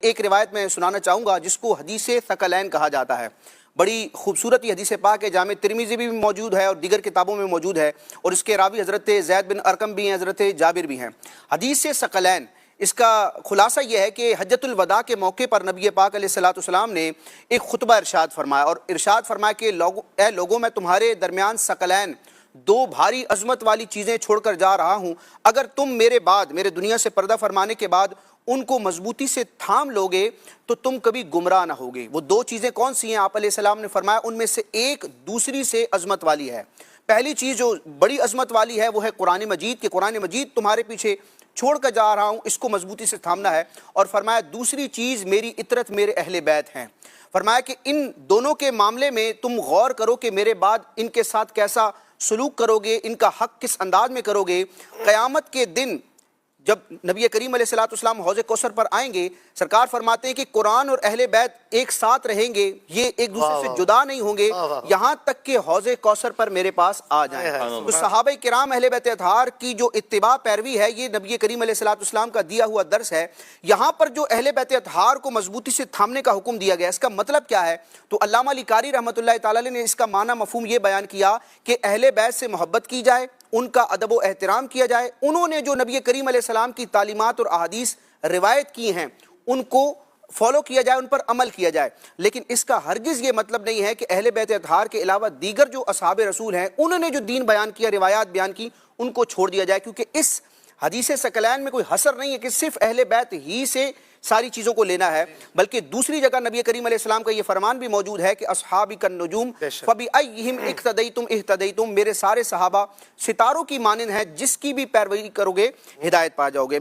ایک روایت میں سنانا چاہوں گا جس کو حدیث ثقلین کہا جاتا ہے۔ بڑی خوبصورت یہ حدیث پاک ہے، جامع ترمذی بھی موجود ہے اور دیگر کتابوں میں موجود ہے، اور اس کے راوی حضرت زید بن ارقم بھی ہیں، حضرت جابر بھی ہیں۔ حدیث ثقلین، اس کا خلاصہ یہ ہے کہ حجۃ الوداع کے موقع پر نبی پاک علیہ الصلوۃ والسلام نے ایک خطبہ ارشاد فرمایا، اور ارشاد فرمایا کہ اے لوگوں، میں تمہارے درمیان ثقلین، دو بھاری عظمت والی چیزیں چھوڑ کر جا رہا ہوں، اگر تم میرے دنیا سے پردہ فرمانے کے بعد ان کو مضبوطی سے تھام لوگے تو تم کبھی گمراہ نہ ہوگے۔ وہ دو چیزیں کون سی ہیں؟ آپ علیہ السلام نے فرمایا ان میں سے ایک دوسری سے عظمت والی ہے۔ پہلی چیز جو بڑی عظمت والی ہے وہ ہے قرآن مجید، کہ قرآن مجید تمہارے پیچھے چھوڑ کر جا رہا ہوں، اس کو مضبوطی سے تھامنا ہے۔ اور فرمایا دوسری چیز میری اطرت، میرے اہل بیت ہیں۔ فرمایا کہ ان دونوں کے معاملے میں تم غور کرو کہ میرے بعد ان کے ساتھ کیسا سلوک کرو گے، ان کا حق کس انداز میں کرو گے۔ قیامت کے دن جب نبی کریم علیہ الصلوۃ والسلام حوض کوثر پر آئیں گے، سرکار فرماتے ہیں کہ قرآن اور اہل بیت ایک ساتھ رہیں گے، یہ ایک دوسرے سے جدا نہیں ہوں گے یہاں تک کہ حوض کوثر پر میرے پاس آ جائیں۔ تو صحابہ کرام اہل بیت اطہار کی جو اتباع پیروی ہے، یہ نبی کریم علیہ الصلوۃ والسلام کا دیا ہوا درس ہے۔ یہاں پر جو اہل بیت اطہار کو مضبوطی سے تھامنے کا حکم دیا گیا، اس کا مطلب کیا ہے؟ تو علامہ علی قاری رحمۃ اللہ تعالی علیہ نے اس کا معنی مفہوم یہ بیان کیا کہ اہل بیت سے محبت کی جائے، ان کا ادب و احترام کیا جائے، انہوں نے جو نبی کریم علیہ السلام کی تعلیمات اور احادیث روایت کی ہیں ان کو فالو کیا جائے، ان پر عمل کیا جائے۔ لیکن اس کا ہرگز یہ مطلب نہیں ہے کہ اہل بیت اطہار کے علاوہ دیگر جو اصحاب رسول ہیں انہوں نے جو دین بیان کیا، روایات بیان کی، ان کو چھوڑ دیا جائے، کیونکہ اس حدیث ثقلین میں کوئی حصر نہیں ہے کہ صرف اہل بیت ہی سے ساری چیزوں کو لینا ہے، بلکہ دوسری جگہ نبی کریم علیہ السلام کا یہ فرمان بھی موجود ہے کہ اصحابی کالنجوم فبأیہم اقتدیتم اہتدیتم، میرے سارے صحابہ ستاروں کی مانند ہیں، جس کی بھی پیروی کرو گے ہدایت پا جاؤ گے۔